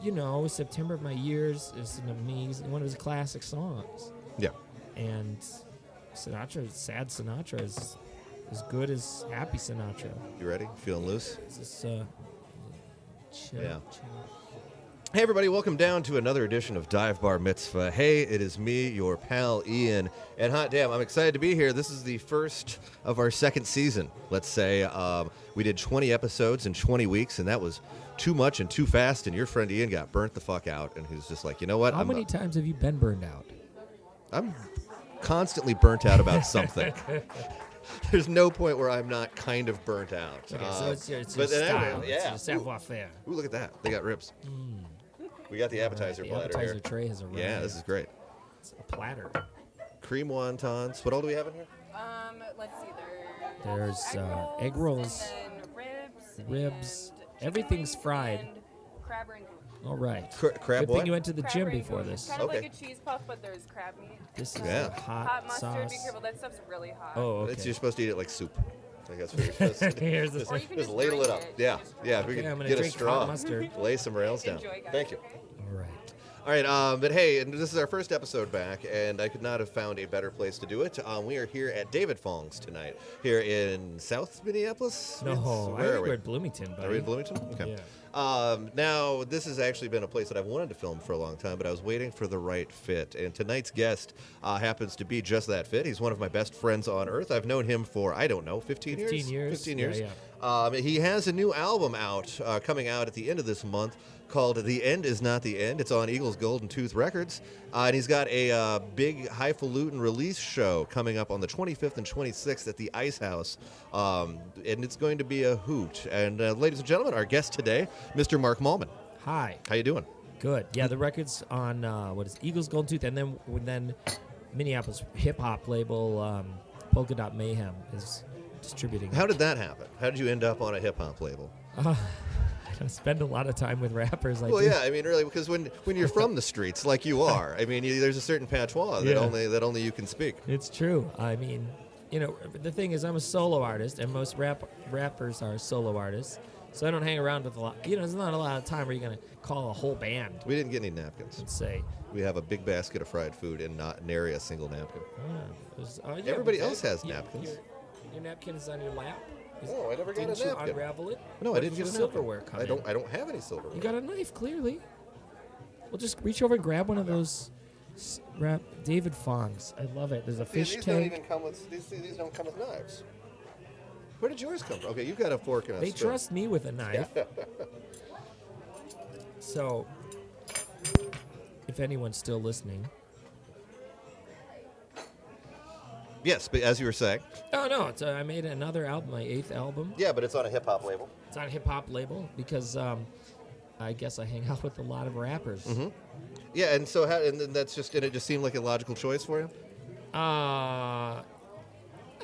September of My Years is an amazing, one of his classic songs. Yeah. And Sinatra, sad Sinatra is as good as happy Sinatra. You ready? Feeling loose? Is this, chill. Hey, everybody, welcome down to another edition of Bar Mitzvah. Hey, it is me, your pal, Ian. And hot damn, I'm excited to be here. This is the first of our second season, let's say. We did 20 episodes in 20 weeks, and that was too much and too fast, and your friend Ian got burnt the fuck out, and he was just like, you know what? How many times have you been burned out? I'm constantly burnt out about something. There's no point where I'm not kind of burnt out. Okay, so it's your style. It's your savoir-faire. Ooh, look at that. They got ribs. We got the appetizer platter The appetizer here. tray has arrived. Yeah, this is great. It's a platter. Cream wontons. What all do we have in here? Let's see. There's egg rolls, and then ribs. and Everything's chicken fried. and Crab Rangoon. All right. Crab Good what? thing you went to the Crab gym Rangoon. before this. Kind of Okay. like a cheese puff, but there's crab meat. This is Yeah. a hot Hot mustard. sauce. Be careful. That stuff's really hot. Oh, okay. You're supposed to eat it like soup. I think that's what you're supposed to do. Here's the Or you can Just just ladle it drink up. it. Yeah, Just yeah. If we Okay, could I'm gonna get a drink hot straw, mustard. lay some rails down. Enjoy, guys. Thank you. Okay? All right. All right, but hey, and this is our first episode back, and I could not have found a better place to do it. We are here at David Fong's tonight, here in South Minneapolis. No, I Where think are we? we're at Bloomington, buddy. Are we in Bloomington? Okay. Yeah. Now, this has actually been a place that I've wanted to film for a long time, but I was waiting for the right fit. And tonight's guest happens to be just that fit. He's one of my best friends on earth. I've known him for, I don't know, 15 years? 15 years. 15 years. Yeah. He has a new album out, coming out at the end of this month, called The End Is Not the End. It's on Eagles Golden Tooth Records. And he's got a big highfalutin release show coming up on the 25th and 26th at the Ice House. And it's going to be a hoot. And ladies and gentlemen, our guest today, Mr. Mark Mallman. Hi. How you doing? Good. Yeah, the record's on Eagles Golden Tooth, and then Minneapolis hip hop label Polka Dot Mayhem is distributing. How did that happen? How did you end up on a hip hop label? I spend a lot of time with rappers. Well, yeah, I mean, really, because when you're from the streets, like you are, I mean, there's a certain patois that only you can speak. It's true. I mean, the thing is, I'm a solo artist, and most rappers are solo artists. So I don't hang around with a lot. There's not a lot of time where you're gonna call a whole band We didn't get any napkins. and say, We have a big basket of fried food and not nary a single napkin. yeah, Everybody but else has you- napkins. Your napkin is on your lap. Oh, I never got a Didn't you napkin. unravel it? No, I Where didn't did get a your napkin. silverware come in? I don't have any silverware. You got a knife, clearly. Well, just reach over and grab one of those David Fong's. I love it. There's a fish these don't tank. even come with these don't come with knives. Where did yours come from? Okay, you've got a fork and a They spoon. trust me with a knife. So, if anyone's still listening. Yes, but as you were saying. Oh, no. I made another album, my 8th album. Yeah, but it's on a hip hop label. It's on a hip hop label because I guess I hang out with a lot of rappers. Mm-hmm. Yeah, and so and then it just seemed like a logical choice for you. I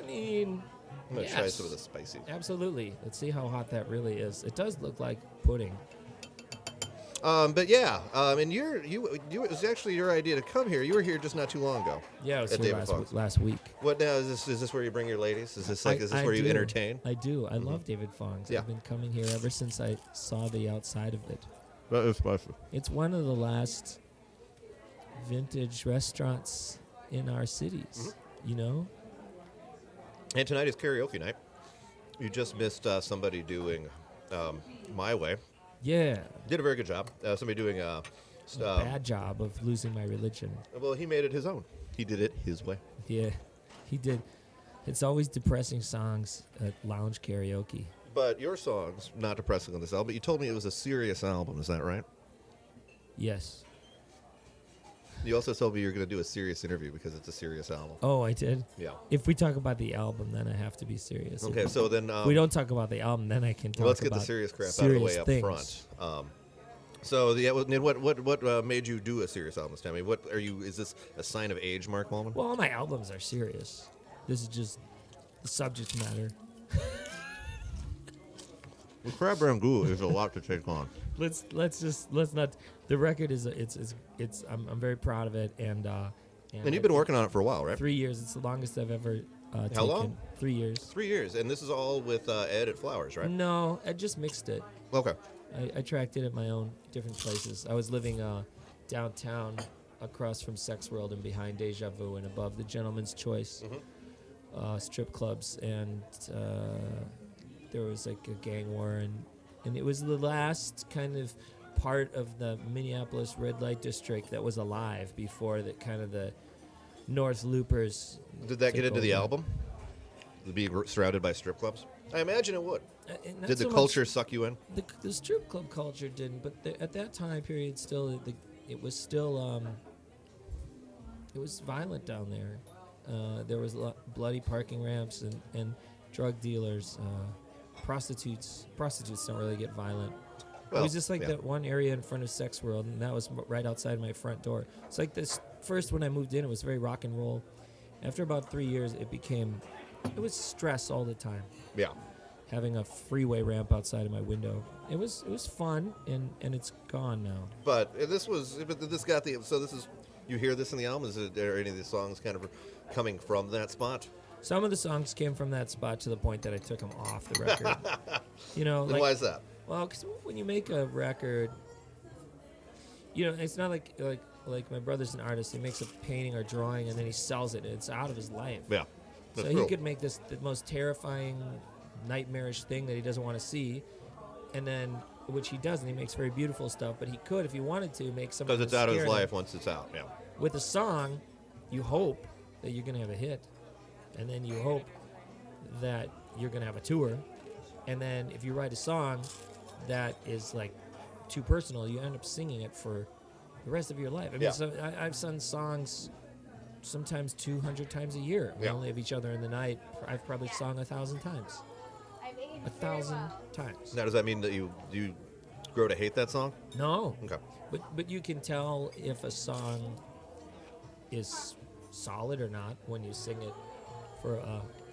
mean, I'm gonna try yes, some of the spicy. Absolutely. Let's see how hot that really is. It does look like pudding. But yeah, and it was actually your idea to come here. You were here just not too long ago. Yeah, I was at here David Fong's. last week. What now is this where you bring your ladies? Is this where you do. entertain? I do. I love David Fong's. Yeah. I've been coming here ever since I saw the outside of it. That is spicy. It's one of the last vintage restaurants in our cities. And tonight is karaoke night. You just missed somebody doing My Way. Yeah. Did a very good job. Somebody doing A bad job of losing my religion. well, he made it his own. He did it his way. Yeah, he did. It's always depressing songs at lounge karaoke. But your song's not depressing on this album. But you told me it was a serious album. Is that right? Yes. You also told me you were going to do a serious interview because it's a serious album. Oh, I did? Yeah. If we talk about the album, then I have to be serious. Okay, so then If we don't talk about the album, then I can talk let's about get the serious crap out of the serious way up things. front. So what made you do a serious album this time? I mean, what are you? Is this a sign of age, Mark Mallman? Well, all my albums are serious. This is just the subject matter. Well, Crab Rangoon is a lot to take on. Let's not. The record is it's. I'm very proud of it, and you've been working on it for a while, right? 3 years. It's the longest I've ever taken. How long? 3 years. 3 years, and this is all with Ed at Flowers, right? No, I just mixed it. Okay. I tracked it at my own different places. I was living downtown across from Sex World and behind Deja Vu and above the Gentleman's Choice strip clubs. And there was like a gang war. And it was the last kind of part of the Minneapolis red light district that was alive before the kind of the North Loopers. Did that get took into the over. album? To be surrounded by strip clubs? I imagine it would. Not Did the so much- culture suck you in? The strip club culture didn't, but at that time period, still it was still it was violent down there. There was bloody parking ramps and drug dealers, prostitutes. Prostitutes don't really get violent. Well, it was just like yeah. that one area in front of Sex World, and that was right outside my front door. It's like this first when I moved in, it was very rock and roll. After about 3 years, it was stress all the time. Yeah. Having a freeway ramp outside of my window. It was fun, and it's gone now. But this got the, so this is, you hear this in the album? Is there any of these songs kind of coming from that spot? Some of the songs came from that spot to the point that I took them off the record. Then why is that? Well, because when you make a record, it's not like my brother's an artist. He makes a painting or drawing, and then he sells it. It's out of his life. Yeah. So he could make the most terrifying, nightmarish thing that he doesn't want to see, and then, which he does, and he makes very beautiful stuff, but he could, if he wanted to, make something Because it's out of his scare them. life once it's out, yeah. With a song, you hope that you're going to have a hit, and then you hope that you're going to have a tour, and then if you write a song that is like too personal, you end up singing it for the rest of your life. I mean, Yeah. so I've sung songs sometimes 200 times a year. We Yeah. only have each other in the night. I've probably sung 1,000 times. 1,000 times. Now, does that mean that you grow to hate that song? No. Okay. But you can tell if a song is solid or not when you sing it for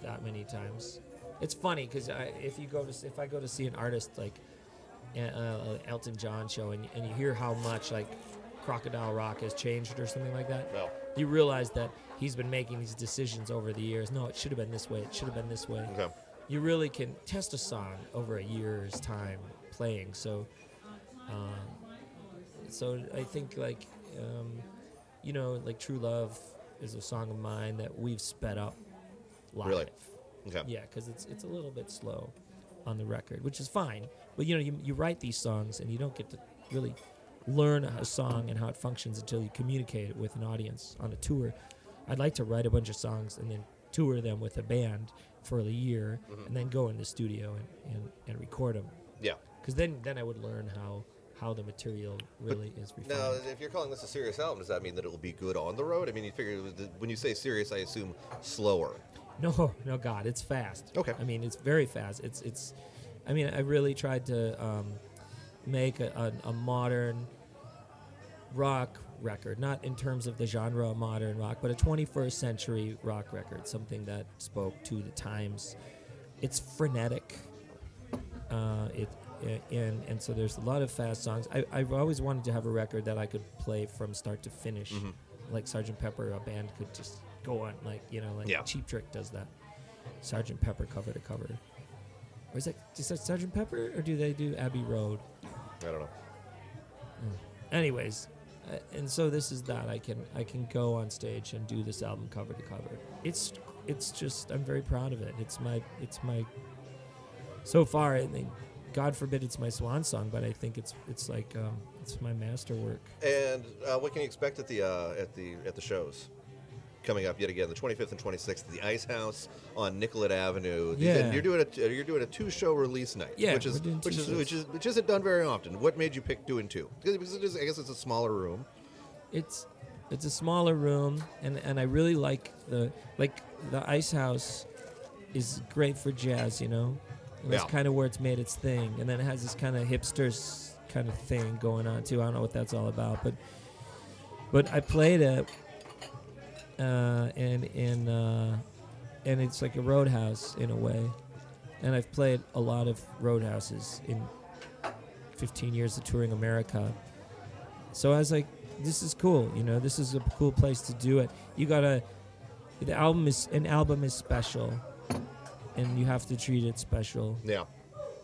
that many times. It's funny because if I go to see an artist like Elton John show and you hear how much like Crocodile Rock has changed or something like that, No. you realize that he's been making these decisions over the years. No, it should have been this way. It should have been this way. Okay. You really can test a song over a year's time playing. So I think like True Love is a song of mine that we've sped up live. Really? Okay. Yeah, because it's a little bit slow on the record, which is fine. But you write these songs and you don't get to really learn a song and how it functions until you communicate it with an audience on a tour. I'd like to write a bunch of songs and then tour them with a band for a year and then go in the studio and record them. Yeah. Because then I would learn how the material really is refined. Now, if you're calling this a serious album, does that mean that it will be good on the road? I mean, you figure when you say serious, I assume slower. No, God, it's fast. Okay. I mean, it's very fast. It's. I mean, I really tried to make a modern rock record, not in terms of the genre of modern rock, but a 21st century rock record, something that spoke to the times. It's frenetic. And so there's a lot of fast songs. I've always wanted to have a record that I could play from start to finish, like Sgt. Pepper. A band could just go on, Yeah. Cheap Trick does that. Sgt. Pepper cover to cover. Or is that Sgt. Pepper, or do they do Abbey Road? I don't know. Anyways, and so this is that I can go on stage and do this album cover to cover. It's just, I'm very proud of it. It's my so far, I think, God forbid it's my swan song, but I think it's my masterwork. And what can you expect at the shows coming up yet again? The 25th and 26th, at the Ice House on Nicollet Avenue. Yeah. You're doing a 2-show release night. Yeah, which we're doing two shows. which isn't done very often. What made you pick doing 2? Because I guess it's a smaller room. It's a smaller room, and I really like the Ice House is great for jazz, And that's Yeah. kind of where it's made its thing, and then it has this kind of hipsters kind of thing going on too. I don't know what that's all about, but I played it, and it's like a roadhouse in a way, and I've played a lot of roadhouses in 15 years of touring America. So I was like, this is cool, this is a cool place to do it. An album is special, and you have to treat it special. Yeah.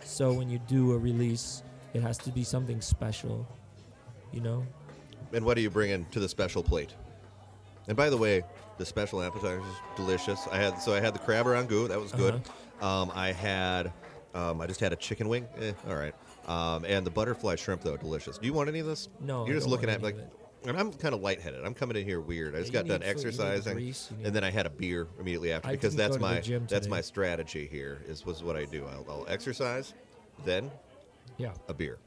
So when you do a release, It has to be something special, you know? And what do you bring in to the special plate? And by the way, the special appetizer is delicious. I had the Crab Rangoon. That was good. I just had a chicken wing. All right. And the butterfly shrimp, though, delicious. Do you want any of this? No, You're I just don't looking want at any like, of it. and I'm kind of lightheaded. I'm coming in here weird. I just Yeah, got you done need food, you need exercising, grease, you need- and then I had a beer immediately after I because didn't that's go to the my gym that's today. my strategy here. Was what I do. I'll exercise, then Yeah. a beer,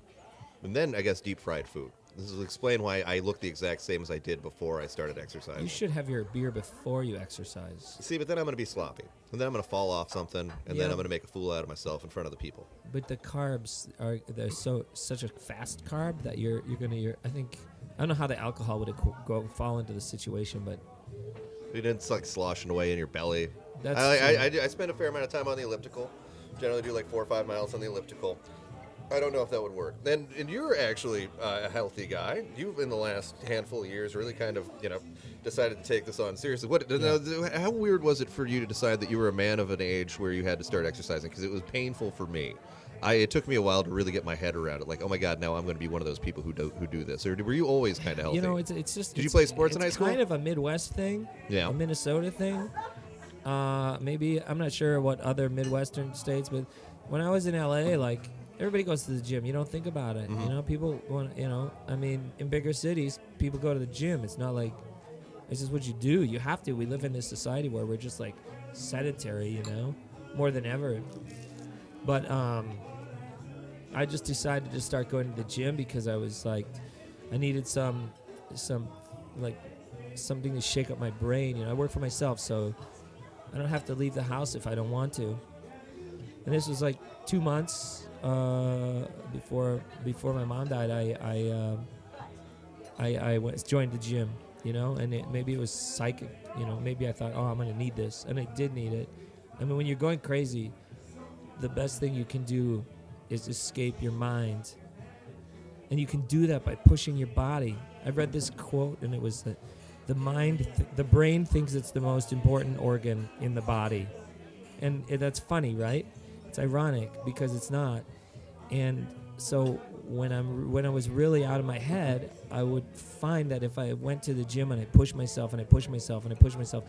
and then I guess deep fried food. This will explain why I look the exact same as I did before I started exercising. You should have your beer before you exercise. See, but then I'm going to be sloppy, and then I'm going to fall off something, and Yeah. then I'm going to make a fool out of myself in front of the people. But the carbs they're such a fast carb that you're I think I don't know how the alcohol would fall into the situation, but It didn't like sloshing away in your belly. That's I spend a fair amount of time on the elliptical. Generally do like 4 or 5 miles on the elliptical. I don't know if that would work. And you're actually a healthy guy. You've in the last handful of years really kind of decided to take this on seriously. How weird was it for you to decide that you were a man of an age where you had to start exercising? Because it was painful for me. It took me a while to really get my head around it. Like, oh my God, now I'm going to be one of those people who do this. Or were you always kind of healthy? you know it's just. Did you play sports in high school? It's kind of a Midwest thing. Yeah. A Minnesota thing. Maybe I'm not sure what other Midwestern states, but when I was in LA, like everybody goes to the gym. You don't think about it. Mm-hmm. You know, people want. I mean, in bigger cities, people go to the gym. It's not like it's just what you do. You have to. We live in this society where we're just like sedentary. More than ever. But I just decided to start going to the gym because I was like, I needed some like something to shake up my brain. I work for myself, so I don't have to leave the house if I don't want to. And this was like 2 months before my mom died. I joined the gym, and maybe it was psychic. Maybe I thought, oh, I'm gonna need this, and I did need it. I mean, when you're going crazy, the best thing you can do is escape your mind. And you can do that by pushing your body. I read this quote, and it was that the brain thinks it's the most important organ in the body. And that's funny, right? It's ironic because it's not. And so when I was really out of my head, I would find that if I went to the gym and I pushed myself and I pushed myself and I pushed myself,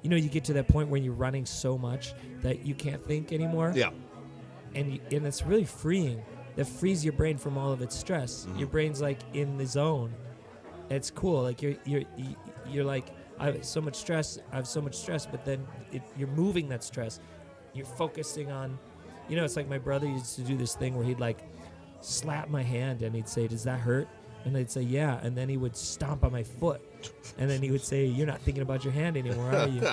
you get to that point where you're running so much that you can't think anymore. Yeah. And it's really freeing. That frees your brain from all of its stress. Mm-hmm. Your brain's like in the zone. It's cool. Like you're like, I have so much stress. But then you're moving that stress. You're focusing on, it's like my brother used to do this thing where he'd like slap my hand and he'd say, "Does that hurt?" And I'd say, "Yeah." And then he would stomp on my foot. And then he would say, "You're not thinking about your hand anymore, are you?"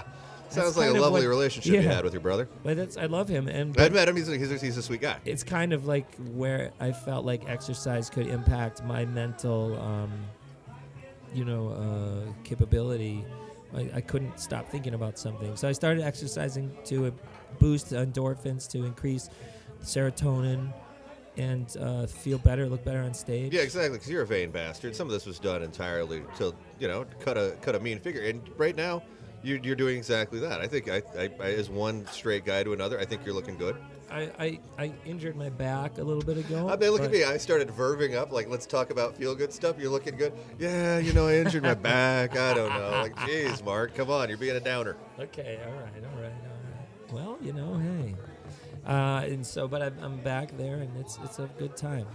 Sounds like a lovely relationship you had with your brother. But I love him. I've met him. He's a sweet guy. It's kind of like where I felt like exercise could impact my mental, capability. I couldn't stop thinking about something. So I started exercising to boost endorphins, to increase serotonin, and feel better, look better on stage. Yeah, exactly, because you're a vain bastard. Some of this was done entirely to, cut a mean figure. And right now, you're doing exactly that. I think I as one straight guy to another, I think you're looking good. I injured my back a little bit ago. I mean, look at me. I started verving up, like, let's talk about feel-good stuff. You're looking good. Yeah, I injured my back. I don't know. Like, geez, Mark, come on. You're being a downer. Okay, all right. Well, hey. But I'm back there, and it's a good time.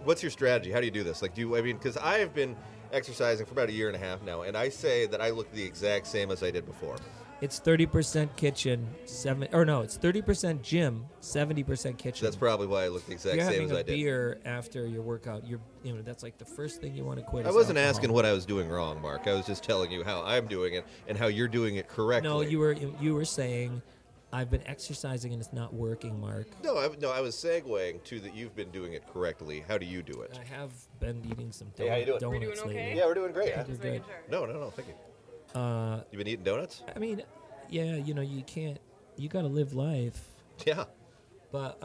What's your strategy? How do you do this? Like, because I have been exercising for about a year and a half now, and I say that I look the exact same as I did before. It's 30% kitchen, it's 30% gym, 70% kitchen. That's probably why I look the exact same as I did. You're having a beer after your workout. That's like the first thing you want to quit. I wasn't asking what I was doing wrong, Mark. I was just telling you how I'm doing it and how you're doing it correctly. No, you were saying, I've been exercising and it's not working, Mark. No, I was segueing to that you've been doing it correctly. How do you do it? I have been eating some Hey, how you doing? donuts We're doing okay? lately. Yeah, we're doing great. You're good. No, thank you. You've been eating donuts? I mean, yeah, you can't. You got to live life. Yeah. But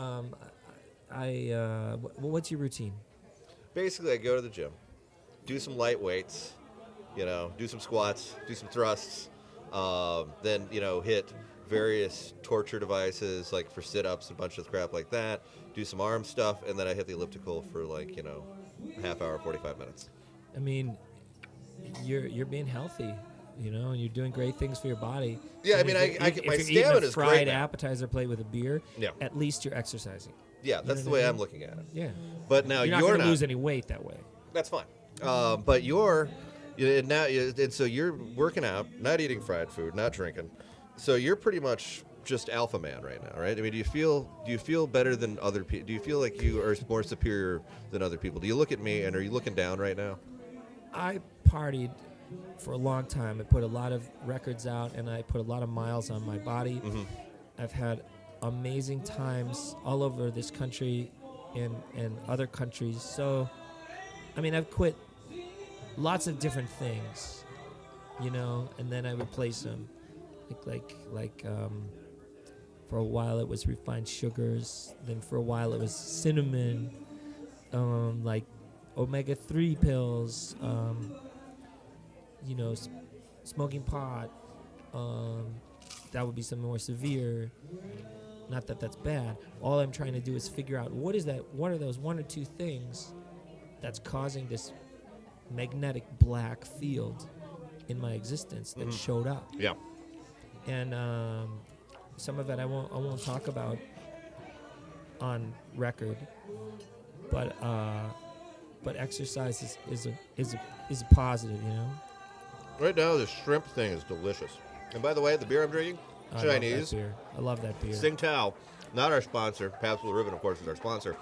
what's your routine? Basically, I go to the gym, do some light weights, do some squats, do some thrusts, then hit various torture devices, like for sit-ups, a bunch of crap like that, do some arm stuff, and then I hit the elliptical for like, a half hour, 45 minutes. I mean, you're being healthy, and you're doing great things for your body. Yeah, And I mean, if my you're eating stamina a is great fried now. appetizer plate with a beer, Yeah. at least you're exercising. Yeah, that's the way I'm looking at it. Yeah. But now You're not going to lose any weight that way. That's fine. But and so you're working out, not eating fried food, not drinking. So you're pretty much just alpha man right now, right? I mean, do you feel better than other people? Do you feel like you are more superior than other people? Do you look at me and are you looking down right now? I partied for a long time. I put a lot of records out, and I put a lot of miles on my body. Mm-hmm. I've had amazing times all over this country and other countries. So, I mean, I've quit lots of different things, and then I replace them. Like for a while it was refined sugars. Then for a while it was cinnamon, like omega-3 pills, smoking pot. That would be something more severe. Not that that's bad. All I'm trying to do is figure out what are those one or two things that's causing this magnetic black field in my existence that showed up. Yeah. And some of it I won't talk about on record, but exercise is a positive, Right now, the shrimp thing is delicious. And by the way, the beer I'm drinking, Chinese. I love that beer. Tsingtao, not our sponsor. Pabst Blue Ribbon, of course, is our sponsor.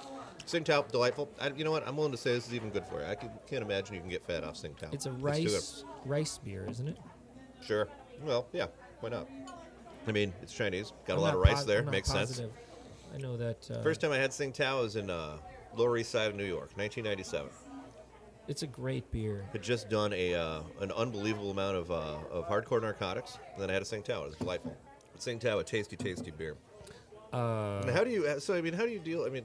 Tsingtao, delightful. You know what? I'm willing to say this is even good for you. I can't imagine you can get fat off Tsingtao. It's a rice beer, isn't it? Sure. Well, yeah. Why not? I mean, it's Chinese. Got I'm a lot not of rice po- there. I'm not Makes positive. sense. I know that. First time I had Tsingtao was in Lower East Side of New York, 1997. It's a great beer. Had just done an unbelievable amount of hardcore narcotics, and then I had a Tsingtao. It was delightful. Tsingtao, a tasty, tasty beer. And how do you? So I mean, how do you deal? I mean,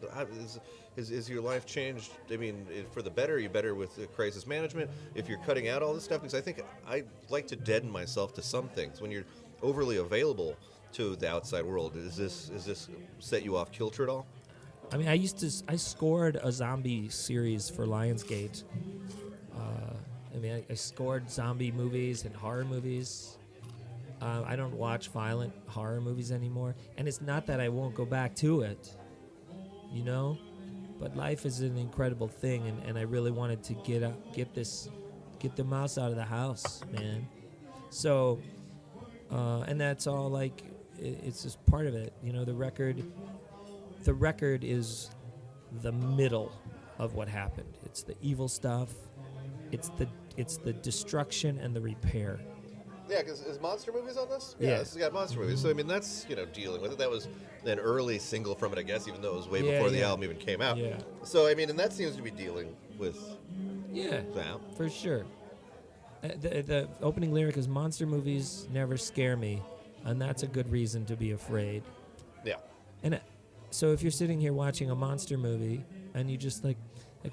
is your life changed? I mean, for the better? Are you better with crisis management? If you're cutting out all this stuff, because I think I like to deaden myself to some things. When you're overly available to the outside world, is this set you off kilter at all? I mean, I scored a zombie series for Lionsgate. I scored zombie movies and horror movies. I don't watch violent horror movies anymore, and it's not that I won't go back to it, but life is an incredible thing, and I really wanted to get the mouse out of the house, man. So, and that's all like, it's just part of it, the record is the middle of what happened. It's the evil stuff. It's the destruction and the repair. Yeah, because is Monster Movies on this? Yeah. This has got Monster Movies. So, I mean, that's, dealing with it. That was an early single from it, I guess, even though it was way before the album even came out. Yeah. So, I mean, and that seems to be dealing with that. For sure. The opening lyric is, "Monster movies never scare me," and that's a good reason to be afraid. Yeah. And so if you're sitting here watching a monster movie and you just like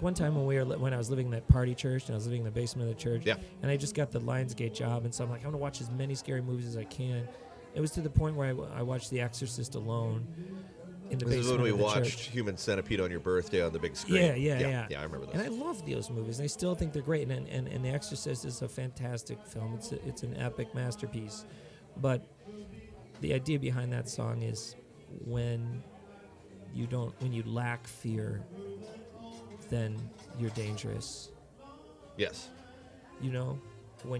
one time when I was living in that party church and I was living in the basement of the church, and I just got the Lionsgate job, and so I'm like, I'm gonna watch as many scary movies as I can. It was to the point where I watched The Exorcist alone in the basement. This is when we of the watched church. Human Centipede on your birthday on the big screen. Yeah, I remember those. And I love those movies. I still think they're great. And The Exorcist is a fantastic film. It's an epic masterpiece. But the idea behind that song is when you lack fear, then you're dangerous. Yes. That's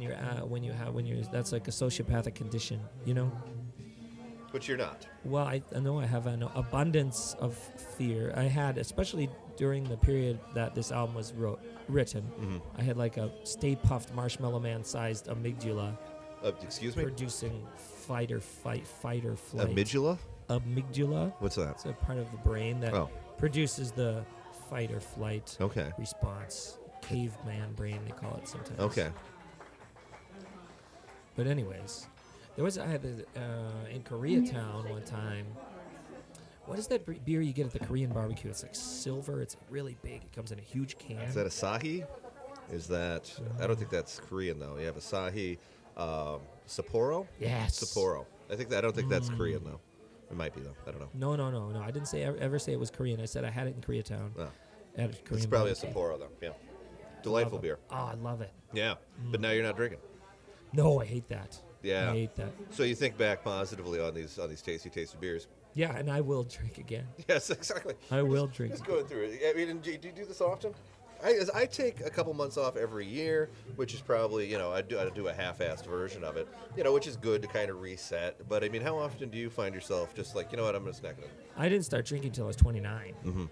like a sociopathic condition, But you're not. Well, I know I have an abundance of fear. I had, especially during the period that this album was written, I had like a Stay Puft Marshmallow Man-sized amygdala. Excuse me? Producing fight or flight. Amygdala? Amygdala. What's that? It's a part of the brain that produces the fight or flight response. Caveman brain, they call it sometimes. Okay. But anyways, I had in Koreatown one time. What is that beer you get at the Korean barbecue? It's like silver. It's really big. It comes in a huge can. Is that Asahi? Is that... I don't think that's Korean, though. You have Asahi, Sapporo? Yes. Sapporo. I don't think that's Korean though. It might be though. I don't know. No. I didn't say ever say it was Korean. I said I had it in Koreatown. Oh. At a Korean It's probably a barbecue. Sapporo though. Yeah. Delightful beer. Oh, I love it. Yeah. But now you're not drinking. No, I hate that. Yeah. I hate that. So you think back positively on these tasty beers. Yeah, and I will drink again. Yes, exactly. I will drink. Just going through it. I mean, do you do this often? I take a couple months off every year, which is probably, I do a half-assed version of it, which is good to kind of reset. But, I mean, how often do you find yourself just like, you know what, I'm going to snack it in? I didn't start drinking until I was 29. Mm-hmm.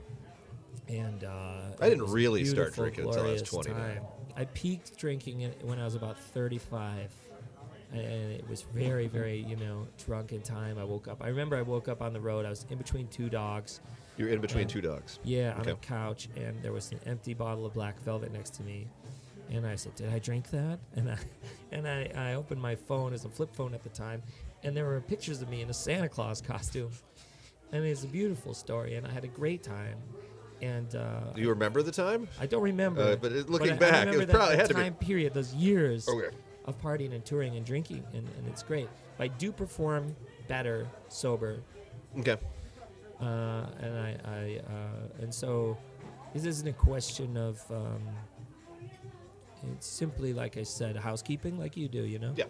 And I didn't it was a really start beautiful, drinking until I was glorious 29. time. I peaked drinking it when I was about 35. And it was very, very, drunken time. I woke up. I remember I woke up on the road. I was in between two dogs. You're in between two dogs. Yeah, on Okay. a couch, and there was an empty bottle of Black Velvet next to me. And I said, "Did I drink that?" And I opened my phone. It was a flip phone at the time, and there were pictures of me in a Santa Claus costume. And it's a beautiful story, and I had a great time. And Do you remember the time? I don't remember. But looking I back, remember it probably that had to be. time period, those years Okay. of partying and touring and drinking, and it's great. But I do perform better sober. Okay. And so this isn't a question of it's simply, like I said, housekeeping, like you do, Yeah.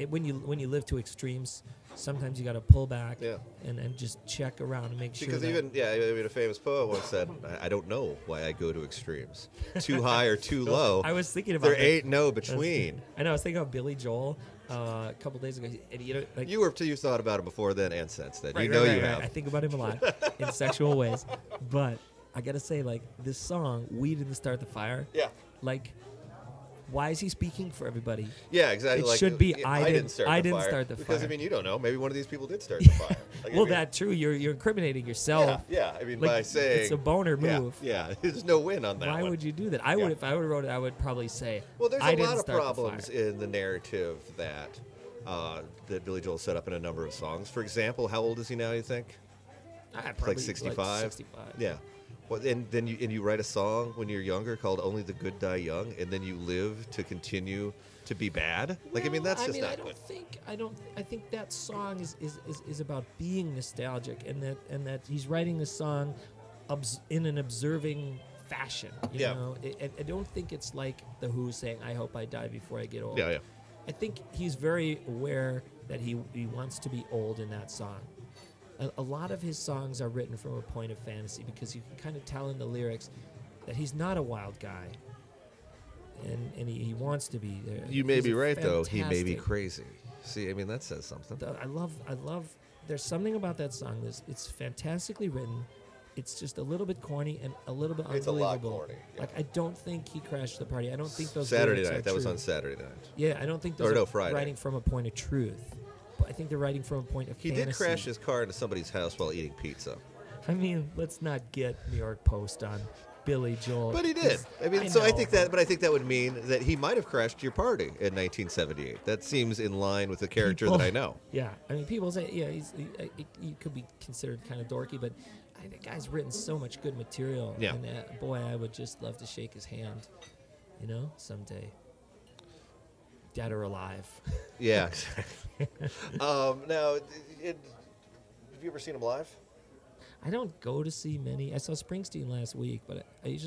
When you live to extremes, sometimes you got to pull back Yeah. and just check around and make sure Because that a famous poet once said, I don't know why I go to extremes. Too high or too low. I was thinking about There that. ain't no between. I know. I was thinking of Billy Joel a couple days ago. And, You thought about him before then and since then. right, you know right, you right, have. right. I think about him a lot in sexual ways. But I got to say, like, this song, We Didn't Start the Fire, Yeah. like, why is he speaking for everybody? Yeah, exactly. It should be, I didn't start the Because, fire. you don't know. Maybe one of these people did start the fire. Like, Well, that's true. You're incriminating yourself. Yeah. I mean, Like, by saying. it's a boner Yeah, move. Yeah. There's no win on that Why one. would you do that? I would, if I would have wrote it, I would probably say, Well, there's I a didn't lot of start the problems fire. in the narrative that Billy Joel set up in a number of songs. For example, how old is he now, you think? Probably Like 65? 65. Yeah. Well, and then you write a song when you're younger called "Only the Good Die Young," and then you live to continue to be bad. Like, I mean, that's just not good. I think that song is about being nostalgic, and that he's writing the song in an observing fashion. You Yeah. know, I don't think it's like the Who saying, "I hope I die before I get old." Yeah. I think he's very aware that he wants to be old in that song. A lot of his songs are written from a point of fantasy because you can kind of tell in the lyrics that he's not a wild guy, and he wants to be. You may He's be a right, though. He may be fantastic- crazy. See, I mean, that says something. I love. There's something about that song. It's fantastically written. It's just a little bit corny and a little bit It's a unbelievable. lot corny, yeah. Like, I don't think he crashed the party. I don't think those Saturday lyrics night. are That was true. on Saturday night. Yeah, I don't think Or those no, are Friday. writing from a point of truth. But I think they're writing from a point of He fantasy. did crash his car into somebody's house while eating pizza. I mean, let's not get New York Post on Billy Joel. But he did. I mean, I think know, that would mean that he might have crashed your party in 1978. That seems in line with the character that I know. Yeah, I mean, people say, yeah, he could be considered kind of dorky, but the guy's written so much good material. Yeah. And boy, I would just love to shake his hand, someday. Dead or alive. Yeah. Now, have you ever seen him live? I don't go to see many. I saw Springsteen last week, but I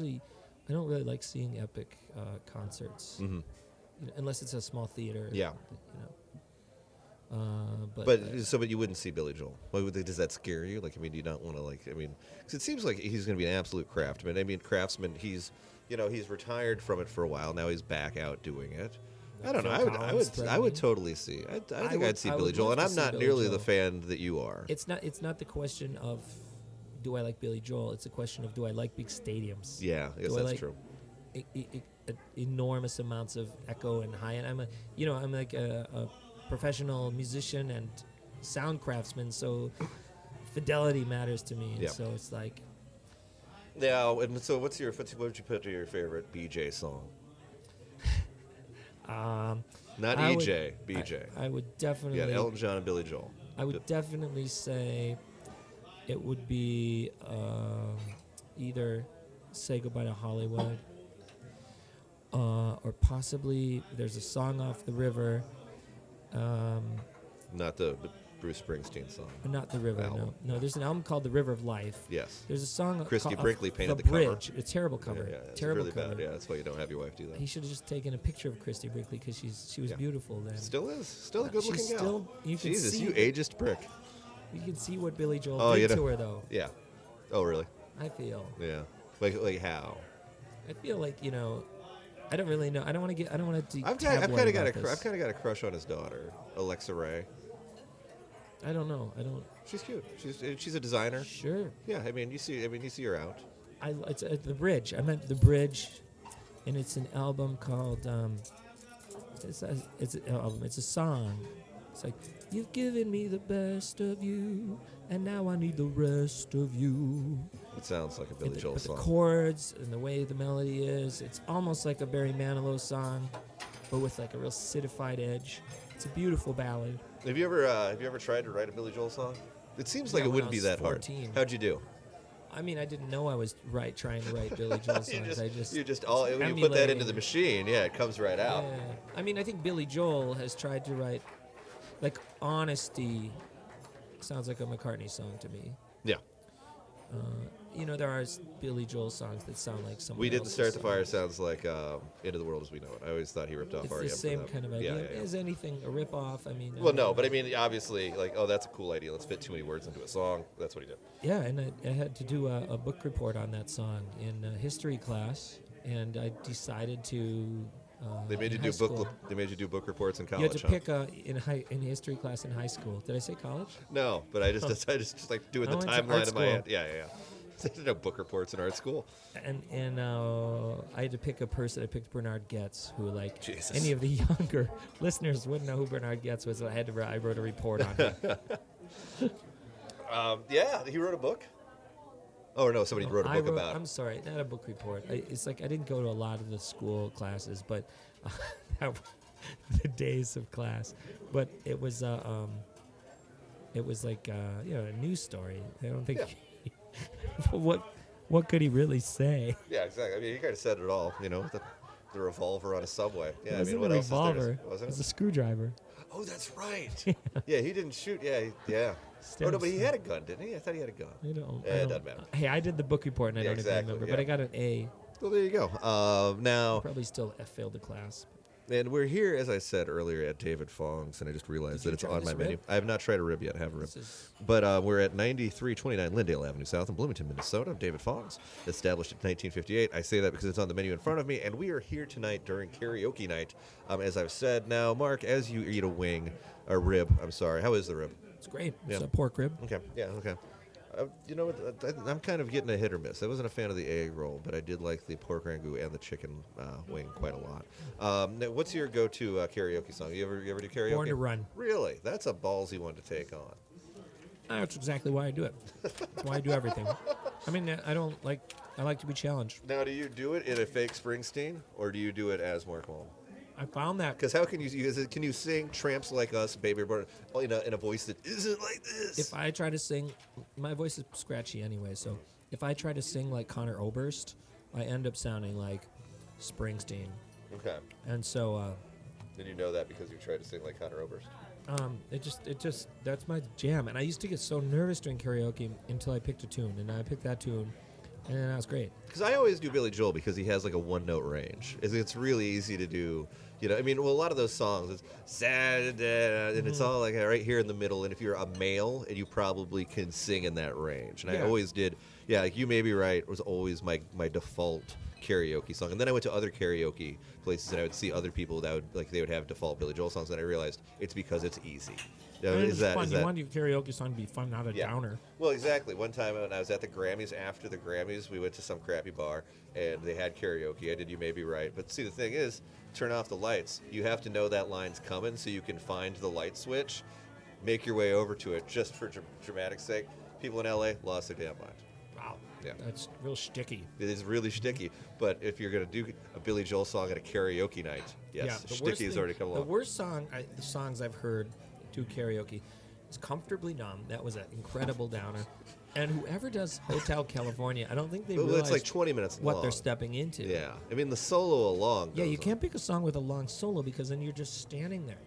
don't really like seeing epic concerts, unless it's a small theater. Yeah. But you wouldn't see Billy Joel. Does that scare you? Like, I mean, do you not want to, because it seems like he's going to be an absolute craftsman. I mean, craftsman, he's retired from it for a while. Now he's back out doing it. I don't know. I would totally see. I think I'd see Billy Joel, and I'm not nearly the fan that you are. It's not the question of do I like Billy Joel. It's a question of do I like big stadiums. Yeah, I guess Do I that's like true. Enormous amounts of echo and high end. I'm like a professional musician and sound craftsman, so fidelity matters to me. And Yeah. so it's like Now, and so what would you put to your favorite BJ song? Not I EJ, would- BJ. I would definitely. You got Elton John and Billy Joel. I would definitely say it would be either Say Goodbye to Hollywood or possibly there's a song off the river Not the Bruce Springsteen song. But not the river. Album. No. There's an album called The River of Life. Yes. There's a song. Christy called, Brinkley painted the the cover. Bridge. A terrible cover. Yeah, it's terrible really cover. bad. Yeah, that's why you don't have your wife do that. He should have just taken a picture of Christy Brinkley because she was beautiful then. Still is. Still a good-looking She's gal. still- you can Jesus, see you it. ageist prick. You can see what Billy Joel Oh, did you to know- her though. Yeah. Oh, really? I feel. Yeah. Like how? I feel like I don't really know. I don't want to get. I don't want to. I've kind of got a crush on his daughter, Alexa Ray. I don't know. I don't. She's cute. She's a designer. Sure. Yeah, I mean, you see her out. It's the Bridge. I meant the Bridge, and it's an album called. It's an album. It's a song. It's like you've given me the best of you, and now I need the rest of you. It sounds like a Billy Joel But song. the chords and the way the melody is, it's almost like a Barry Manilow song, but with like a real citified edge. It's a beautiful ballad. Have you ever tried to write a Billy Joel song? It seems like Yeah, it when wouldn't I be was that 14. hard. How'd you do? I mean, I didn't know I was trying to write Billy Joel songs. you put that into the emulating. machine, yeah, it comes right out. Yeah. I mean, I think Billy Joel has tried to write, like, Honesty sounds like a McCartney song to me. Yeah. There are Billy Joel songs that sound like someone We Didn't else's Start the song. Fire sounds like Into the World as We Know It. I always thought he ripped off It's R.E.M. the same for that. kind of idea. Yeah. Is anything a rip-off? I mean... Well, no, but I mean, obviously, like, oh, that's a cool idea. Let's fit too many words into a song. That's what he did. Yeah, and I had to do a book report on that song in history class, and I decided to... They made you in do high school. They made you do book reports in You college. had to huh? pick in history class in high school. Did I say college? No, but I just like doing I the went to art timeline in my school. head. Yeah. They did no book reports in art school. And I had to pick a person. I picked Bernard Goetz, who Jesus. any of the younger listeners wouldn't know who Bernard Goetz was. So I wrote a report on him. Yeah, he wrote a book. Oh no, somebody wrote a book about. I'm sorry, not a book report. It's like I didn't go to a lot of the school classes, but the days of class. But it was like a news story. I don't think. What could he really say? Yeah, exactly. I mean, he kind of said it all. The revolver on a subway. Yeah, It I wasn't mean, what a else is there? revolver. to- Wasn't It was it? a screwdriver. Oh, that's right. Yeah, he didn't shoot. Yeah. Oh no, but he had a gun, didn't he? I thought he had a gun. I don't. It doesn't matter. Hey, I did the book report, and I Yeah, don't exactly, even remember. yeah. But I got an A. Well, there you go. Now, Probably still failed the class. and we're here, as I said earlier, at David Fong's, and I just realized Did you that it's try on my this menu. rib? I have not tried a rib yet. I have a rib. This is- But we're at 9329 Lindale Avenue South in Bloomington, Minnesota. David Fong's, established in 1958. I say that because it's on the menu in front of me, and we are here tonight during karaoke night. As I've said, now, Mark, as you eat a rib, I'm sorry, how is the rib? It's great. It's Yeah. a pork rib. Okay, yeah, okay. You know what? I'm kind of getting a hit or miss. I wasn't a fan of the egg roll, but I did like the pork rangoon and the chicken wing quite a lot. Now, what's your go-to karaoke song? You ever do karaoke? Born to Run. Really? That's a ballsy one to take on. That's exactly why I do it. That's why I do everything. I mean, I like to be challenged. Now, do you do it in a fake Springsteen, or do you do it as Mark Mallman? I found that Because how can can you sing "Tramps Like Us, Baby Born" in a voice that isn't like this? if I try to sing, my voice is scratchy anyway, so if I try to sing like Connor Oberst, I end up sounding like Springsteen. Okay. And so Did you know that because you tried to sing like Connor Oberst? it just that's my jam. And I used to get so nervous during karaoke until I picked a tune, and I picked that tune, and that was great. Because I always do Billy Joel because he has like a one-note range. It's really easy to do. I mean, a lot of those songs, it's Saturday, and it's all like right here in the middle. And if you're a male, and you probably can sing in that range. And I Yeah. always did. Yeah, like You May Be Right was always my default karaoke song. And then I went to other karaoke places, and I would see other people that they would have default Billy Joel songs, and I realized it's because it's easy. And it's fun. You want your karaoke song to be fun, not a Yeah. downer. Well, exactly. One time when I was at the Grammys, after the Grammys, we went to some crappy bar, and they had karaoke. I did You May Be Right. But see, the thing is, turn off the lights. You have to know that line's coming so you can find the light switch, make your way over to it just for dramatic sake. People in L.A. lost their damn mind. Wow. Yeah. That's real sticky. It is really sticky. But if you're going to do a Billy Joel song at a karaoke night, yes, the worst sticky has thing- already come The along. worst the songs I've heard do karaoke is Comfortably Numb. That was an incredible downer. And whoever does Hotel California, I don't think they Well, realize it's like 20 minutes what long. they're stepping into. Yeah. I mean, the solo along. Yeah, goes you on. can't pick a song with a long solo because then you're just standing there.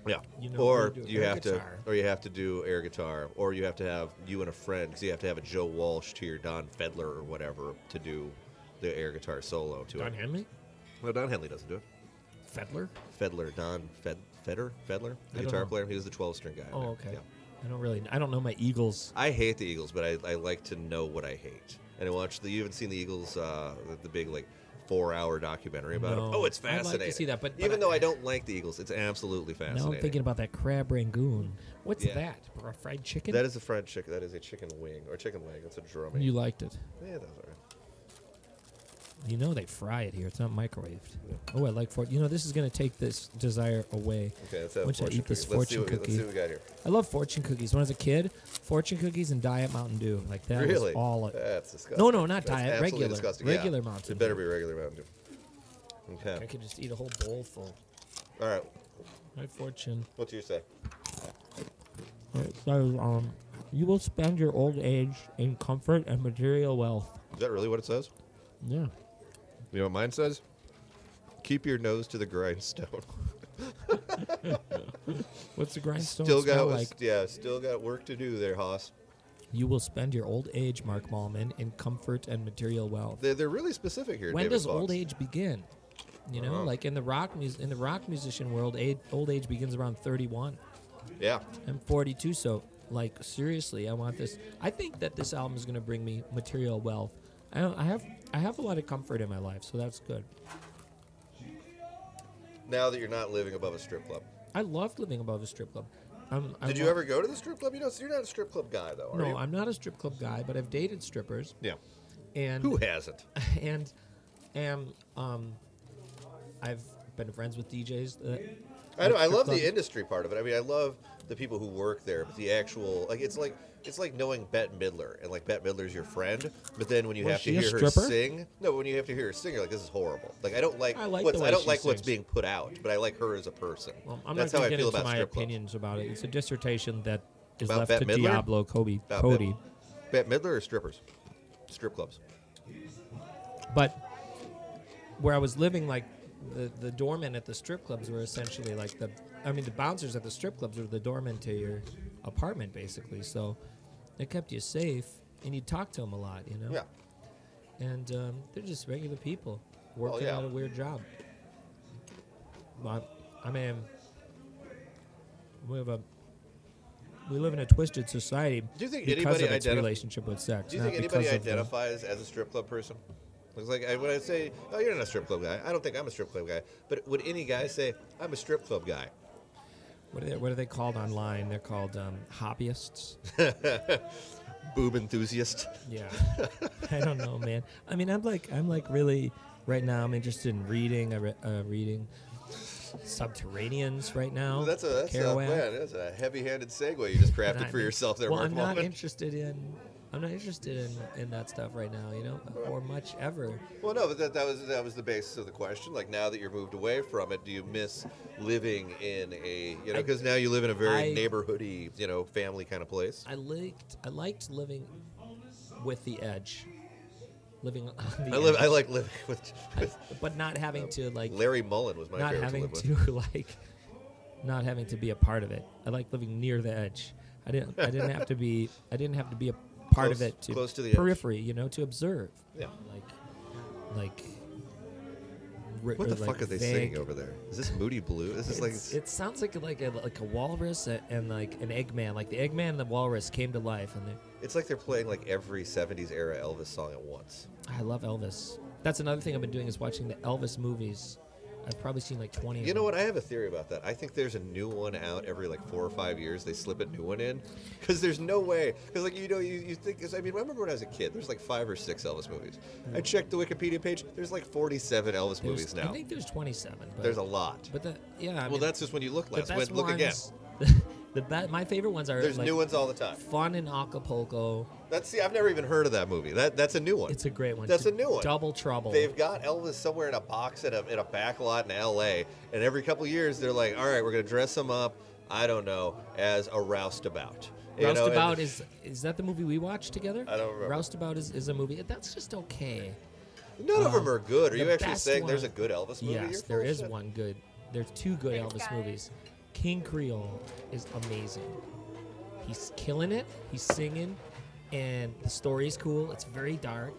Yeah. You know, or do you air have guitar. to, or you have to do air guitar, or you have to have you and a friend, because you have to have a Joe Walsh to your Don Fedler or whatever to do the air guitar solo to Don it. Henley? No, Don Henley doesn't do it. Fedler? Fedler, Fedler, the I don't guitar know. player. He was the 12-string guy. in Oh, there. okay. Yeah. I don't know my Eagles. I hate the Eagles, but I like to know what I hate. And I watched you haven't seen the Eagles, the big 4-hour documentary about them. No. Oh, it's I'd like to fascinating. see that, but even though I don't like the Eagles, it's absolutely fascinating. Now I'm thinking about that Crab Rangoon. What's Yeah. that? A fried chicken? That is a fried chicken. That is a chicken wing or chicken leg. That's a drumming. You liked it. Yeah, that's all right. You know they fry it here. It's not microwaved. Yeah. Oh, I like fortune. This is going to take this desire away. Okay, let's have Once I fortune eat this cookie. Let's see fortune what cookie. we got here. I love fortune cookies. When I was a kid, fortune cookies and Diet Mountain Dew. Like that Really? was all. That's disgusting. No, not That's Diet. absolutely Regular. disgusting. Regular Yeah. Mountain It better Dew. be regular Mountain Dew. I Okay. could just eat a whole bowl full. All right. My fortune. What's your say? It says, you will spend your old age in comfort and material wealth. Is that really what it says? Yeah. You know what mine says? Keep your nose to the grindstone. What's the grindstone Still smell got like? still got work to do there, Hoss. You will spend your old age, Mark Mallman, in comfort and material wealth. They're really specific here. When David does Fox. old age begin? You know, like in the rock musician world, old age begins around 31. Yeah. I'm 42, so seriously, I want this. I think that this album is going to bring me material wealth. I have a lot of comfort in my life, so that's good. Now that you're not living above a strip club. I loved living above a strip club. Did you ever go to the strip club? You're not a strip club guy, though, are you? No, I'm not a strip club guy, but I've dated strippers. Yeah. And Who hasn't? and I've been friends with DJs. I know. I strip love clubs. the industry part of it. I mean, I love the people who work there, but the actual it's like knowing Bette Midler, and Bette Midler's your friend, but then when you Was have to she a hear her stripper? sing, when you have to hear her sing, you're like, this is horrible. I don't like I like what's the way I don't she like what's sings. being put out, but I like her as a person. Well, I'm That's not how going I to get feel into about my strip clubs. opinions about it. It's a dissertation that is About left Bette to Midler? Diablo Cody. Bette Midler or strippers? Strip clubs. But where I was living, the doormen at the strip clubs were essentially the bouncers at the strip clubs were the doormen to your apartment, basically. So it kept you safe, and you talk to them a lot, you know? Yeah. And they're just regular people working yeah. at a weird job. But, I mean, we live in a twisted society Do you think because anybody of its identif- relationship with sex. Do you not think anybody because of the- identifies as a strip club person? It's when I say, oh, you're not a strip club guy, I don't think I'm a strip club guy. But would any guy say, I'm a strip club guy? What are they called online? They're called hobbyists. Boob enthusiast. Yeah, I don't know, man. I mean, I'm really right now. I'm interested in reading. Reading Subterraneans right now. That's a Kerouac. man. That's a heavy-handed segue you just And crafted for yourself there, Well, Mark I'm not Mallman. interested in that stuff right now. Or much ever. Well, no, but that was the basis of the question. Now that you're moved away from it, do you miss living in a because now you live in a very neighborhoody family kind of place? I liked living with the edge. Living on the edge. I like living with but not having to Larry Mullen was my not favorite having to live with. to not having to be a part of it. I like living near the edge. I didn't have to be a part of it close to the edge. periphery, to observe. Yeah. What the fuck are they vague. singing over there? Is this Moody Blue? This is It sounds like a walrus and an Eggman. Like the Eggman and the walrus came to life, and it's like they're playing every 70s era Elvis song at once. I love Elvis. That's another thing I've been doing is watching the Elvis movies. I've probably seen 20 of You know them. what? I have a theory about that. I think there's a new one out every 4 or 5 years. They slip a new one in because there's no way. Because you think. Cause, I remember when I was a kid, there's 5 or 6 Elvis movies. I checked the Wikipedia page. There's 47 Elvis movies now. I think there's 27. But, There's a lot. But Well, that's just when you look the last. best Look again. ones, my favorite ones are There's new ones all the time. Fun in Acapulco. I've never even heard of that movie. That's a new one. It's a great one. That's a new one. Double Trouble. They've got Elvis somewhere in a box in a back lot in L.A. And every couple of years they're like, all right, we're going to dress him up, I don't know, as a roustabout. Roustabout is that the movie we watched together? I don't remember. Roustabout is a movie. That's just okay. None of them are good. Are the you actually best saying one- there's a good Elvis movie? Yes, You're there full of is shit. one good. There's 2 good Thanks, Elvis guys. movies. King Creole is amazing. He's killing it. He's singing, and the story is cool. It's very dark.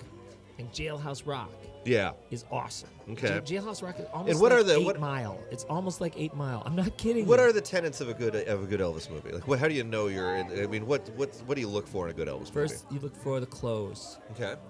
And Jailhouse Rock Yeah. is awesome. Okay. Jailhouse Rock is almost And what like are the- 8 what- Mile. It's almost like 8 Mile. I'm not kidding. What you. are the tenets of a good Elvis movie? Like, how do you know you're in? I mean, what do you look for in a good Elvis First, you look for the clothes. movie? Okay.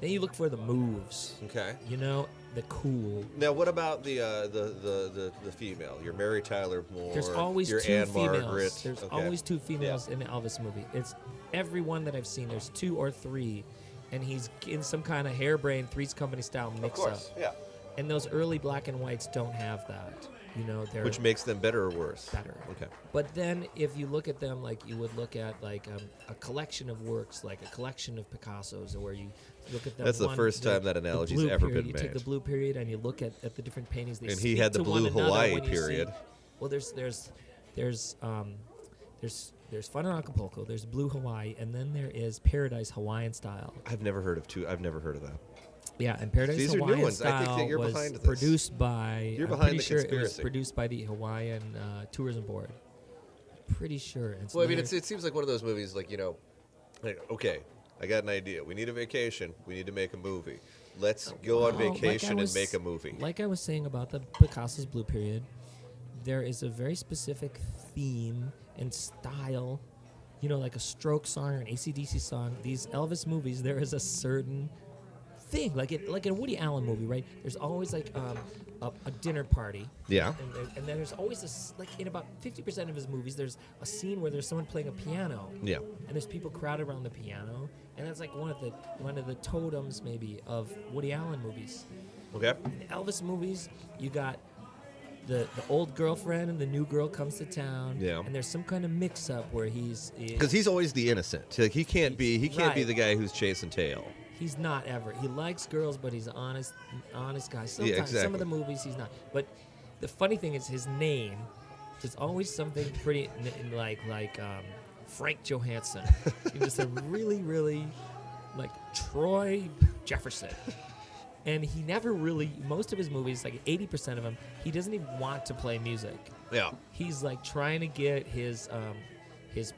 Then you look for the moves. Okay. You know, the cool. Now, what about the female? Your Mary Tyler Moore. There's always your 2 Anne females. Margaret. There's Okay. always 2 females in the Elvis movie. It's every one that I've seen. There's 2 or 3, and he's in some kind of harebrained Three's Company style Of mix-up. course. Yeah. And those early black and whites don't have that. You know, they're Which makes them better or worse? better. Okay. But then, if you look at them like you would look at like a collection of works, like a collection of Picassos, or where you look at them. That's the first time that the analogy's blue ever period. been You take the made. blue period and you look at the different paintings. They And he speak had the to one blue another Hawaii when you see- period. Well, there's Fun in Acapulco. There's Blue Hawaii, and then there is Paradise Hawaiian Style. I've never heard of that. Yeah, and Paradise These are new Hawaiian ones. I think Style that you're was behind this. produced by. You're I'm behind pretty the sure it was conspiracy. produced by the Hawaiian Tourism Board. Pretty sure. And so Well, I mean, they're- it seems like one of those movies, like, like, okay, I got an idea. We need a vacation. We need to make a movie. Let's go on Well, vacation and make a movie. Like I was saying about the Picasso's Blue Period, there is a very specific theme and style. You know, like a Stroke song or an AC/DC song. These Elvis movies, there is a certain thing, like in a Woody Allen movie, right? There's always like a dinner party. Yeah. And then there's always this, like in about 50% of his movies, there's a scene where there's someone playing a piano. Yeah. And there's people crowded around the piano, and that's like one of the totems maybe of Woody Allen movies. Okay. In Elvis movies, you got the old girlfriend and the new girl comes to town. Yeah. And there's some kind of mix-up where Because he's always the innocent. Like, he can't be Right. the guy who's chasing tail. he's not ever. He likes girls, but he's an honest guy. Sometimes exactly. some of the movies he's not. But the funny thing is his name is always something pretty like Frank Johansson. He's just a really like Troy Jefferson. And he never really, most of his movies, like 80% of them, he doesn't even want to play music. Yeah. He's like trying to get his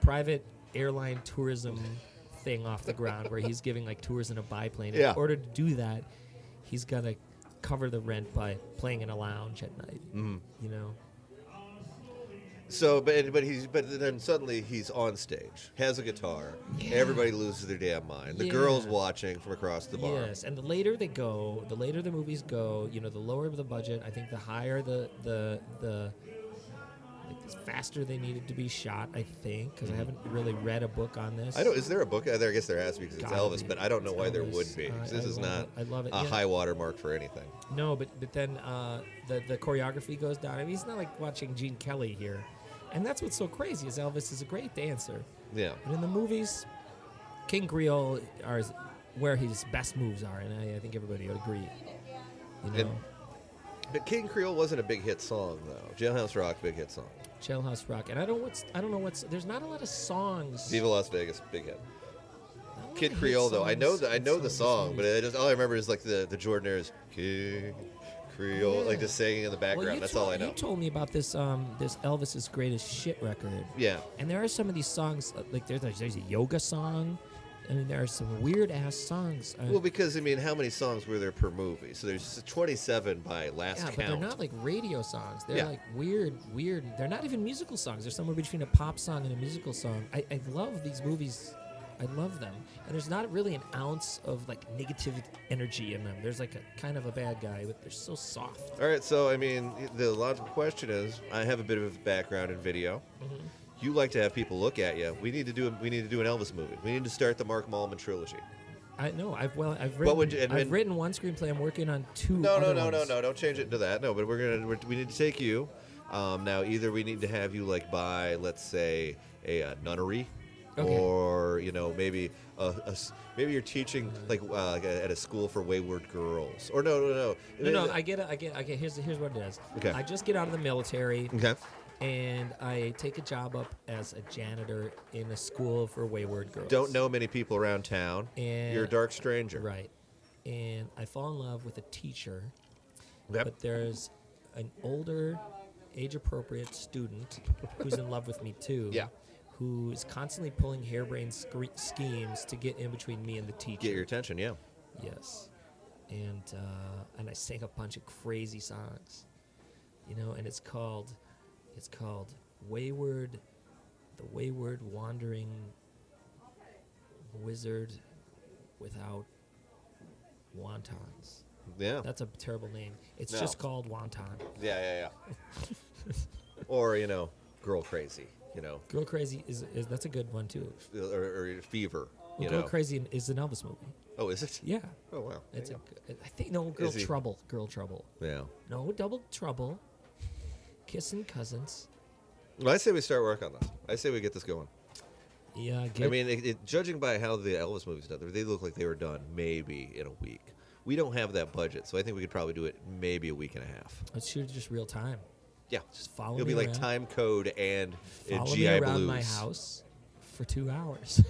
private airline tourism thing off the ground, where he's giving like tours in a biplane. Yeah. In order to do that, he's got to cover the rent by playing in a lounge at night. Mm-hmm. You know. So, but then suddenly he's on stage, has a guitar. Yeah. Everybody loses their damn mind. The Yeah. girl's watching from across the bar. Yes, and the later they go, the later the movies go. You know, the lower the budget. I think the higher the faster they needed to be shot. I think because I haven't really read a book on this. I don't. Is there a book out there? I guess there has to be because it's Gotta Elvis, be. but I don't know It's why there Elvis. would be. 'Cause this is love not it. I love it. a Yeah. high water mark for anything. No, but then the choreography goes down. I mean, it's not like watching Gene Kelly here, and that's what's so crazy is Elvis is a great dancer, Yeah. but in the movies, King Creole are where his best moves are, and I think everybody would agree. You know, And- But King Creole wasn't a big hit song though. Jailhouse Rock, big hit song. Jailhouse Rock, and I don't know what's. There's not a lot of songs. Viva Las Vegas, big hit. Not a lot Kid of hit Creole though, I know songs I in know some the of his song, but movies. all I remember is like the Jordan Ayers King Creole, Yeah. like just singing in the background. Well, That's all I know. You told me about this this Elvis's Greatest Shit record. Yeah. And there are some of these songs, like there's a yoga song. I mean, there are some weird-ass songs. Well, because I mean, how many songs were there per movie? So there's 27 by last yeah, count. but they're not like radio songs. They're Yeah. like weird. They're not even musical songs. They're somewhere between a pop song and a musical song. I love these movies. I love them. And there's not really an ounce of like negative energy in them. There's like a kind of a bad guy, but they're so soft. All right, so I mean, the logical question is, I have a bit of a background in video. Mm-hmm. You like to have people look at you. We need to do an Elvis movie. We need to start the Mark Mallman trilogy. I know. I've What written. would you- and- I've written one screenplay. I'm working on two. No, other no, ones. don't change it into that. No, but we need to take you. Now, either we need to have you like buy, let's say, a nunnery, Okay. or maybe maybe you're teaching like at a school for wayward girls, or no. No, I get it. Here's what it is. Okay. I just get out of the military. Okay. And I take a job up as a janitor in a school for wayward girls. Don't know many people around town. And You're a dark stranger. Right. And I fall in love with a teacher. Yep. But there's an older age-appropriate student who's in love with me too. Yeah. Who's constantly pulling harebrained schemes to get in between me and the teacher. Get your attention, yeah. Yes. And I sang a bunch of crazy songs, and it's called Wayward, the Wayward Wandering Wizard Without Wontons. Yeah. That's a terrible name. It's No. just called Wonton. Yeah. Or, Girl Crazy, Girl Crazy is that's a good one too. or Fever, Girl Crazy is an Elvis movie. Oh, is it? Yeah. Oh, wow. It's There I think no Girl Is he- Trouble. Girl Trouble. you go. No Double Trouble. Kissing Cousins. Yeah. Well, I say we start work on this. I say we get this going. Yeah. I mean, judging by how the Elvis movies done, they look like they were done maybe in a week. We don't have that budget, so I think we could probably do it maybe a week and a half. Let's shoot it just real time. Yeah. Just follow It'll me be like around. Time Code and Follow GI me around Blues. my house for 2 hours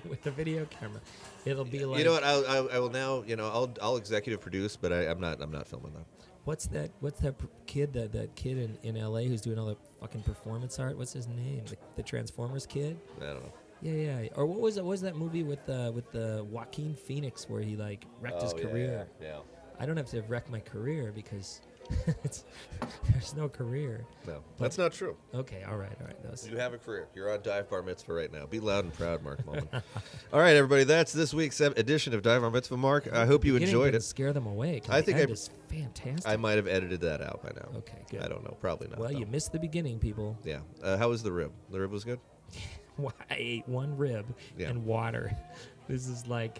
with the video camera. It'll be like. You know what? I will now. I'll executive produce, but I'm not filming that. What's that kid? That kid in L.A. who's doing all the fucking performance art? What's his name? The Transformers kid. I don't know. Yeah. Or what was that movie with the Joaquin Phoenix where he like wrecked his career? Yeah. I don't have to wreck my career because there's no career. No, that's not true. Okay, all right. That was, You have a career. You're on Dive Bar Mitzvah right now. Be loud and proud, Mark Mallman. All right, everybody. That's this week's edition of Dive Bar Mitzvah. Mark, I hope you beginning enjoyed didn't it. Scare them away. I think it is fantastic. I might have edited that out by now. Okay, good. I don't know. Probably not. Well, though. you missed the beginning, people. Yeah. How was the rib? The rib was good? I ate one rib Yeah. and water. This is like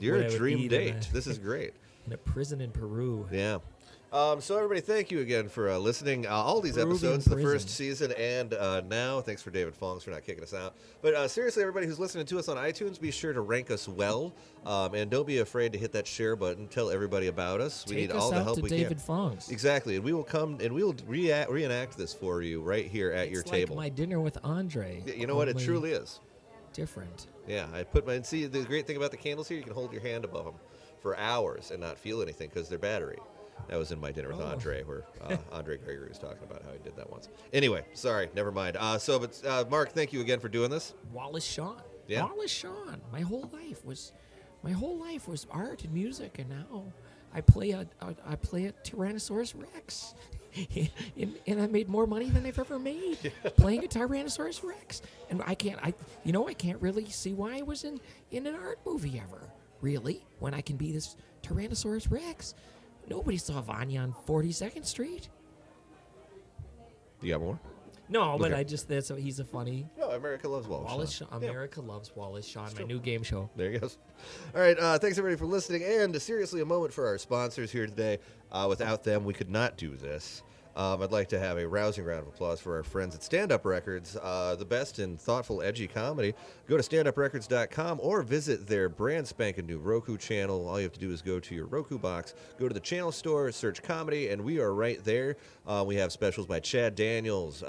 You're what I a would dream eat date. This is great. in a prison in Peru. Yeah. So everybody, thank you again for listening. All these Peruvian episodes, the prison. first season and now. Thanks for David Fong for not kicking us out. But seriously, everybody who's listening to us on iTunes, be sure to rank us well, and don't be afraid to hit that share button. Tell everybody about us. We Take need us all the out help to we David can. Fong's. Exactly, and we will come and we will reenact this for you right here at your It's table. like my dinner with Andre. You know what? It only truly is. different. Yeah, I put my. And see, the great thing about the candles here, you can hold your hand above them for hours and not feel anything because they're battery. That was in my dinner with Andre, where Andre Gregory was talking about how he did that once. Anyway, sorry, never mind. Mark, thank you again for doing this. Wallace Shawn. Yeah. Wallace Shawn. My whole life was art and music, and now I play a Tyrannosaurus Rex, and I made more money than I've ever made playing a Tyrannosaurus Rex. And I can't really see why I was in an art movie ever, really, when I can be this Tyrannosaurus Rex. Nobody saw Vanya on 42nd Street. You got more? No, but Okay. he's a funny. No, America loves Wallace. Shawn. Yeah. America loves Wallace Shawn, my new game show. There he goes. All right, thanks everybody for listening, and seriously, a moment for our sponsors here today. Without them, we could not do this. I'd like to have a rousing round of applause for our friends at Stand Up Records, the best in thoughtful, edgy comedy. Go to standuprecords.com or visit their brand spanking new Roku channel. All you have to do is go to your Roku box, go to the channel store, search comedy, and we are right there. We have specials by Chad Daniels,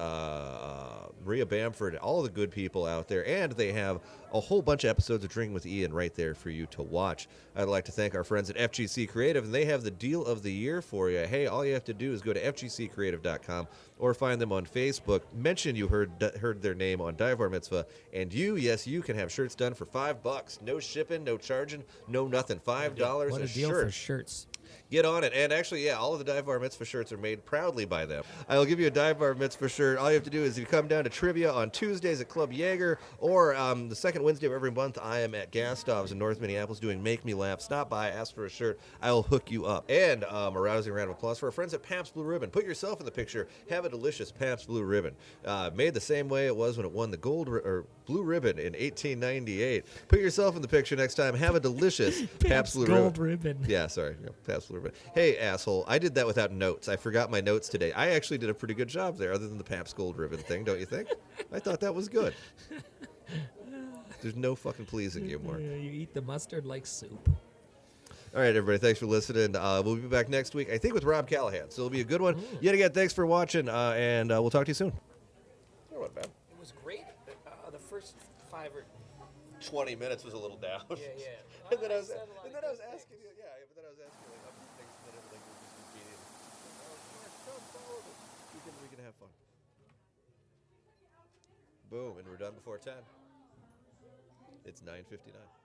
Maria Bamford, all the good people out there, and they have a whole bunch of episodes of Drinking with Ian right there for you to watch. I'd like to thank our friends at FGC Creative, and they have the deal of the year for you. Hey, all you have to do is go to fgccreative.com or find them on Facebook. Mention you heard their name on Dive Bar Mitzvah, and you can have shirts done for $5. No shipping, no charging, no nothing. $5 What a a deal shirt. for shirts. Get on it. And actually, all of the Dive Bar Mitzvah shirts are made proudly by them. I will give you a Dive Bar Mitzvah shirt. All you have to do is you come down to trivia on Tuesdays at Club Jaeger, or the second Wednesday of every month, I am at Gastov's in North Minneapolis doing Make Me Laugh. Stop by, ask for a shirt. I'll hook you up. And a rousing round of applause for our friends at Pabst Blue Ribbon. Put yourself in the picture. Have a delicious Pabst Blue Ribbon. Made the same way it was when it won the Blue Ribbon in 1898. Put yourself in the picture next time. Have a delicious Pabst Blue Gold Ribbon. ribbon. Yeah, sorry. Yeah, Pabst Blue Ribbon. Hey, asshole, I did that without notes. I forgot my notes today. I actually did a pretty good job there, other than the Pabst Gold Ribbon thing, don't you think? I thought that was good. There's no fucking pleasing you, Mark. You eat the mustard like soup. All right, everybody, thanks for listening. We'll be back next week, I think, with Rob Callahan. So it'll be a good one. Yet again, thanks for watching, and we'll talk to you soon. That wasn't bad. It was great. The first 5 or 20 minutes was a little down. yeah. and then I was asking you, like, other things, and then everything was just repeating. We can have fun. Boom, and we're done before 10. It's 9:59.